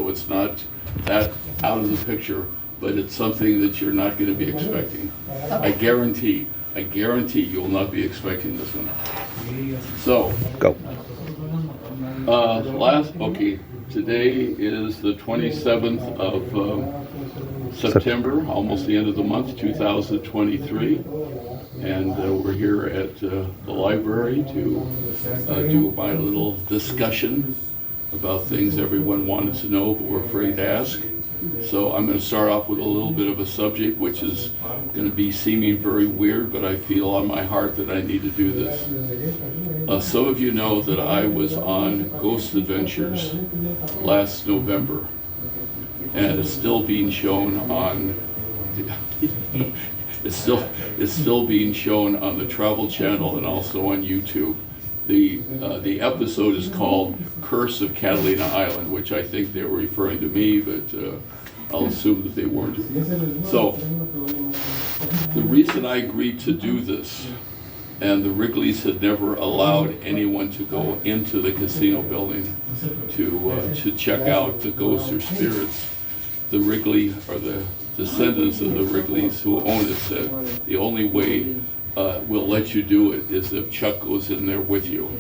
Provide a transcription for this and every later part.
so it's not that out of the picture, but it's something that you're not going to be expecting. I guarantee you will not be expecting this one. So, Go. Today is the 27th of September, almost the end of the month, 2023. And we're here at the library to do my little discussion about things everyone wanted to know but were afraid to ask. So I'm going to start off with a little bit of a subject which is going to be seeming very weird, but I feel on my heart that I need to do this. Some of you know that I was on Ghost Adventures last November, and it's still being shown on it's still being shown on the Travel Channel and also on YouTube. The episode is called Curse of Catalina Island, which I think they were referring to me, but I'll assume that they weren't. So the reason I agreed to do this, and the Wrigley's had never allowed anyone to go into the casino building to check out the ghosts or spirits. The Wrigley, or the descendants of the Wrigley's who own it, said the only way we'll let you do it is if Chuck goes in there with you.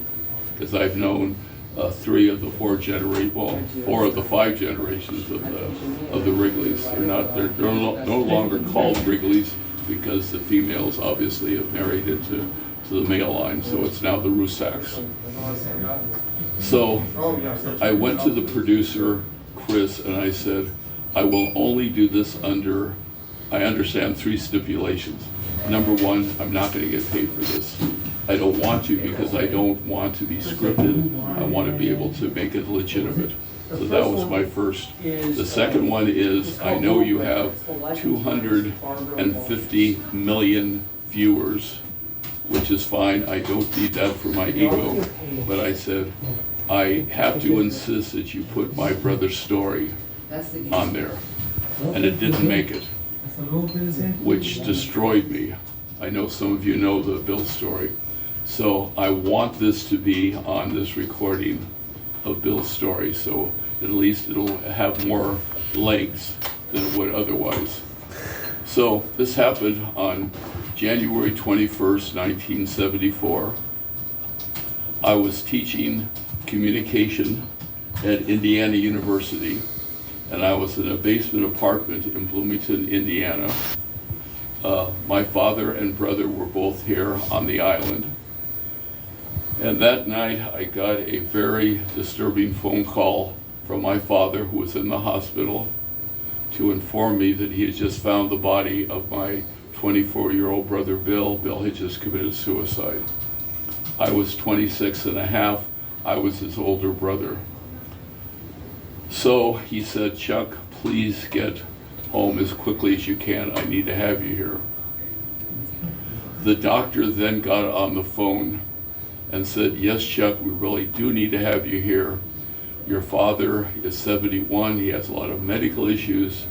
Because I've known 4 of the 5 generations of the Wrigley's. They're no longer called Wrigley's because the females obviously have married into the male line, so it's now the Rusacks. So I went to the producer, Chris, and I said, I will only do this under, I understand 3 stipulations. Number 1, I'm not going to get paid for this. I don't want to because I don't want to be scripted. I want to be able to make it legitimate. So that was my first. The second one is, I know you have 250 million viewers, which is fine. I don't need that for my ego. But I said, I have to insist that you put my brother's story on there. And it didn't make it, which destroyed me. I know some of you know the Bill story. So I want this to be on this recording of Bill's story, so at least it'll have more legs than it would otherwise. So this happened on January 21st, 1974. I was teaching communication at Indiana University, and I was in a basement apartment in Bloomington, Indiana. My father and brother were both here on the island. And that night I got a very disturbing phone call from my father, who was in the hospital, to inform me that he had just found the body of my 24-year-old brother Bill. Bill had just committed suicide. I was 26 and a half. I was his older brother. So he said, Chuck, please get home as quickly as you can. I need to have you here. The doctor then got on the phone and said, yes, Chuck, we really do need to have you here. Your father is 71. He has a lot of medical issues,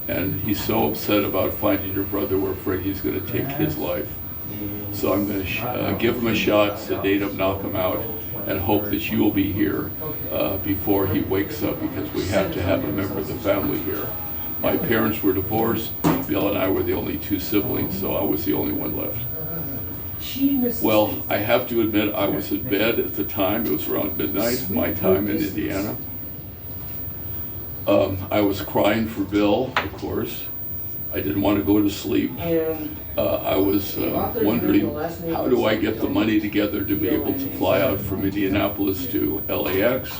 and he's so upset about finding your brother, we're afraid he's going to take his life. So I'm going to give him a shot, sedate him, knock him out, and hope that you will be here before he wakes up, because we have to have a member of the family here. My parents were divorced. Bill and I were the only 2 siblings, so I was the only one left. Well, I have to admit, I was in bed at the time. It was around midnight, my time in Indiana. I was crying for Bill, of course. I didn't want to go to sleep. I was wondering, how do I get the money together to be able to fly out from Indianapolis to LAX?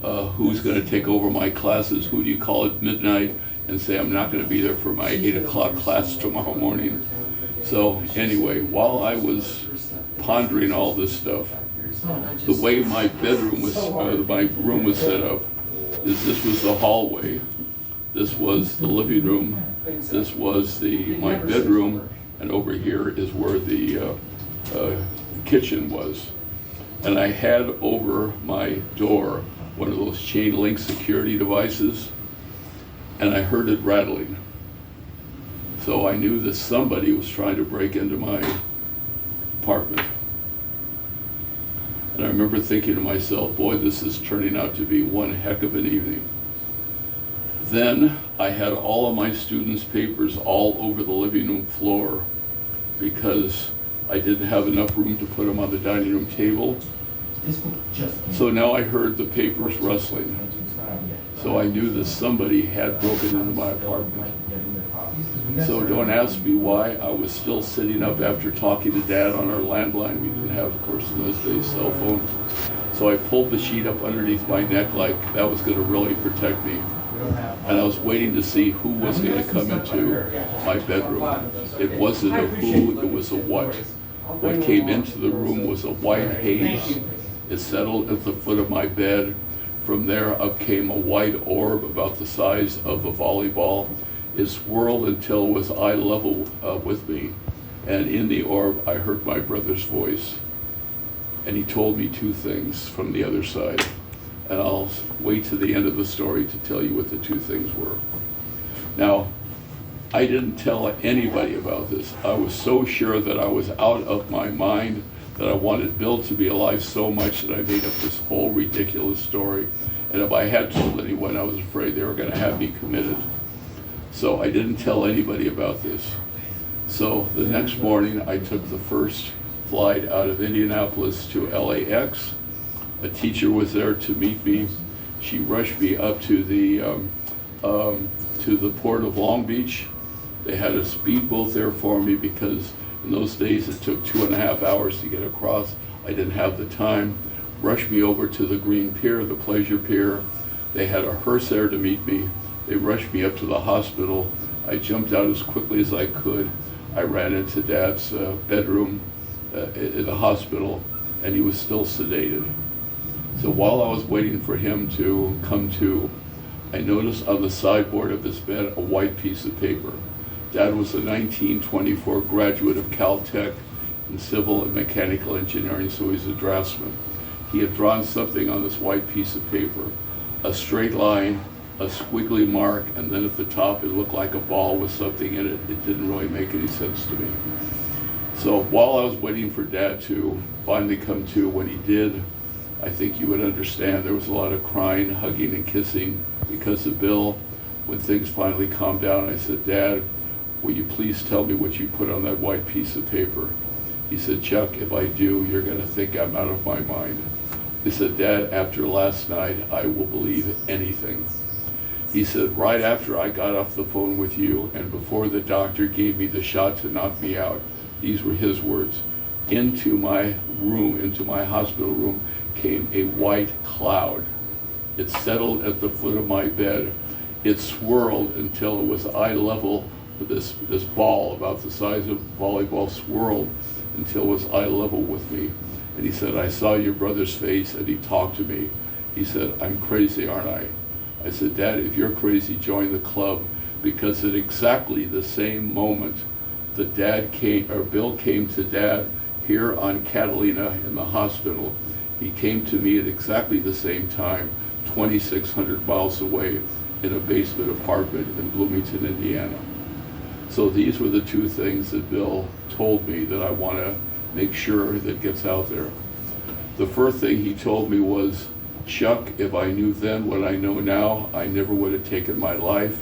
Who's going to take over my classes? Who do you call at midnight and say, I'm not going to be there for my 8 o'clock class tomorrow morning? So anyway, while I was pondering all this stuff, the way my bedroom was, my room was set up, is this was the hallway, this was the living room, this was my bedroom, and over here is where the kitchen was. And I had over my door one of those chain link security devices, and I heard it rattling. So I knew that somebody was trying to break into my apartment. And I remember thinking to myself, boy, this is turning out to be one heck of an evening. Then I had all of my students' papers all over the living room floor because I didn't have enough room to put them on the dining room table. So now I heard the papers rustling. So I knew that somebody had broken into my apartment. So don't ask me why I was still sitting up after talking to Dad on our landline. We didn't have, of course, in those days, cell phones. So I pulled the sheet up underneath my neck like that was going to really protect me. And I was waiting to see who was going to come into my bedroom. It wasn't a who, it was a what. What came into the room was a white haze. It settled at the foot of my bed. From there up came a white orb about the size of a volleyball. It swirled until it was eye level with me. And in the orb, I heard my brother's voice. And he told me two things from the other side. And I'll wait to the end of the story to tell you what the two things were. Now, I didn't tell anybody about this. I was so sure that I was out of my mind, that I wanted Bill to be alive so much that I made up this whole ridiculous story. And if I had told anyone, I was afraid they were going to have me committed. So I didn't tell anybody about this. So the next morning, I took the first flight out of Indianapolis to LAX. A teacher was there to meet me. She rushed me up to the port of Long Beach. They had a speedboat there for me because in those days it took 2.5 hours to get across. I didn't have the time. Rushed me over to the Green Pier, the Pleasure Pier. They had a hearse there to meet me. They rushed me up to the hospital. I jumped out as quickly as I could. I ran into Dad's bedroom in the hospital, and he was still sedated. So while I was waiting for him to come to, I noticed on the sideboard of his bed a white piece of paper. Dad was a 1924 graduate of Caltech in civil and mechanical engineering, so he's a draftsman. He had drawn something on this white piece of paper, a straight line, a squiggly mark, and then at the top it looked like a ball with something in it. It didn't really make any sense to me. So while I was waiting for Dad to finally come to, when he did, I think you would understand there was a lot of crying, hugging, and kissing because of Bill. When things finally calmed down, I said, Dad, will you please tell me what you put on that white piece of paper? He said, Chuck, if I do, you're going to think I'm out of my mind. He said, Dad, after last night, I will believe anything. He said, right after I got off the phone with you and before the doctor gave me the shot to knock me out, these were his words, into my room, into my hospital room, came a white cloud. It settled at the foot of my bed. It swirled until it was eye level. This ball about the size of a volleyball swirled until it was eye level with me. And he said, I saw your brother's face, and he talked to me. He said, I'm crazy, aren't I? I said, Dad, if you're crazy, join the club, because at exactly the same moment that Bill came to Dad here on Catalina in the hospital, he came to me at exactly the same time, 2,600 miles away in a basement apartment in Bloomington, Indiana. So these were the two things that Bill told me that I want to make sure that gets out there. The first thing he told me was, Chuck, if I knew then what I know now, I never would have taken my life.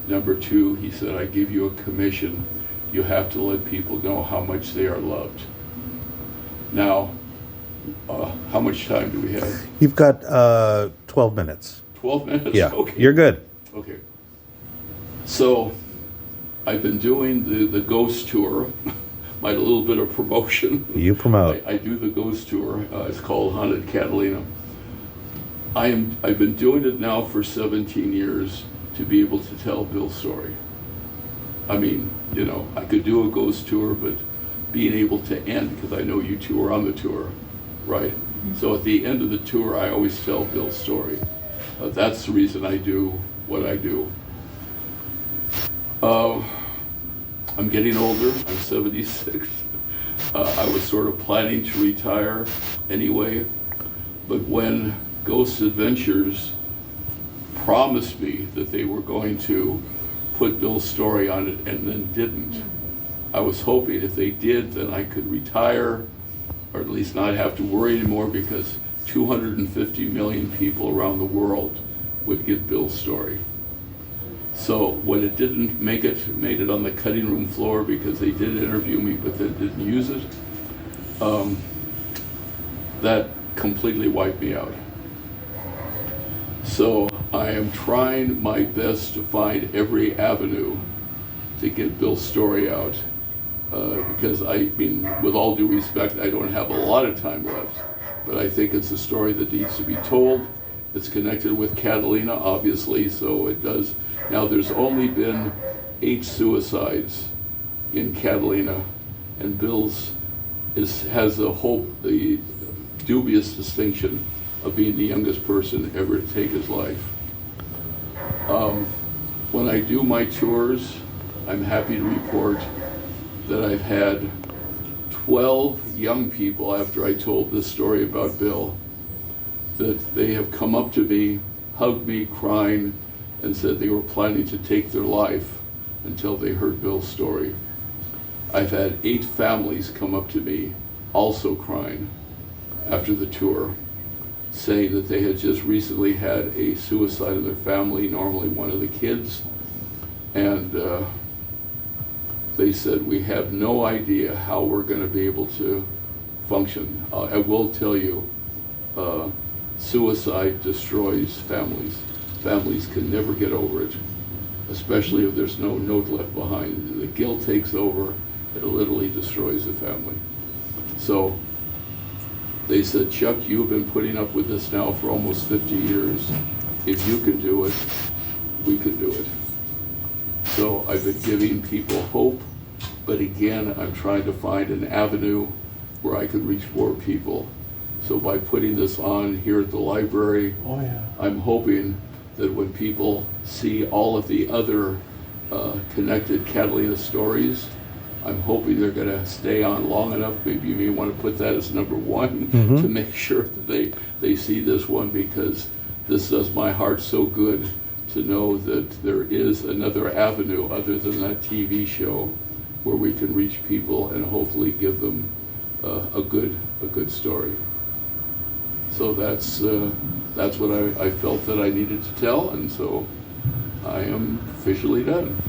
Number two, he said, I give you a commission. You have to let people know how much they are loved. Now, how much time do we have? You've got 12 minutes. 12 minutes? Yeah, okay. You're good. Okay. So, I've been doing the ghost tour, my little bit of promotion. You promote. I do the ghost tour. It's called Haunted Catalina. I've been doing it now for 17 years to be able to tell Bill's story. I mean, you know, I could do a ghost tour, but being able to end, because I know you two are on the tour, right? Mm-hmm. So at the end of the tour, I always tell Bill's story. That's the reason I do what I do. I'm getting older, I'm 76. I was sort of planning to retire anyway, but when Ghost Adventures promised me that they were going to put Bill's story on it and then didn't, I was hoping if they did, then I could retire, or at least not have to worry anymore, because 250 million people around the world would get Bill's story. So when it didn't made it on the cutting room floor because they did interview me, but they didn't use it, that completely wiped me out. So I am trying my best to find every avenue to get Bill's story out, because I mean, with all due respect, I don't have a lot of time left, but I think it's a story that needs to be told. It's connected with Catalina, obviously, so it does. Now, there's only been 8 suicides in Catalina, and Bill's has the dubious distinction of being the youngest person ever to take his life. When I do my tours, I'm happy to report that I've had 12 young people, after I told this story about Bill, that they have come up to me, hugged me, crying, and said they were planning to take their life until they heard Bill's story. I've had 8 families come up to me, also crying, after the tour, saying that they had just recently had a suicide in their family, normally one of the kids, and they said, we have no idea how we're going to be able to function. I will tell you, suicide destroys families. Families can never get over it, especially if there's no note left behind. The guilt takes over, it literally destroys the family. So they said, Chuck, you've been putting up with this now for almost 50 years. If you can do it, we can do it. So I've been giving people hope, but again, I'm trying to find an avenue where I could reach more people. So by putting this on here at the library, I'm hoping that when people see all of the other connected Catalina stories, I'm hoping they're going to stay on long enough. Maybe you may want to put that as number 1 to make sure that they see this one, because this does my heart so good to know that there is another avenue other than that TV show where we can reach people and hopefully give them a good story. So that's what I felt that I needed to tell, and so I am officially done.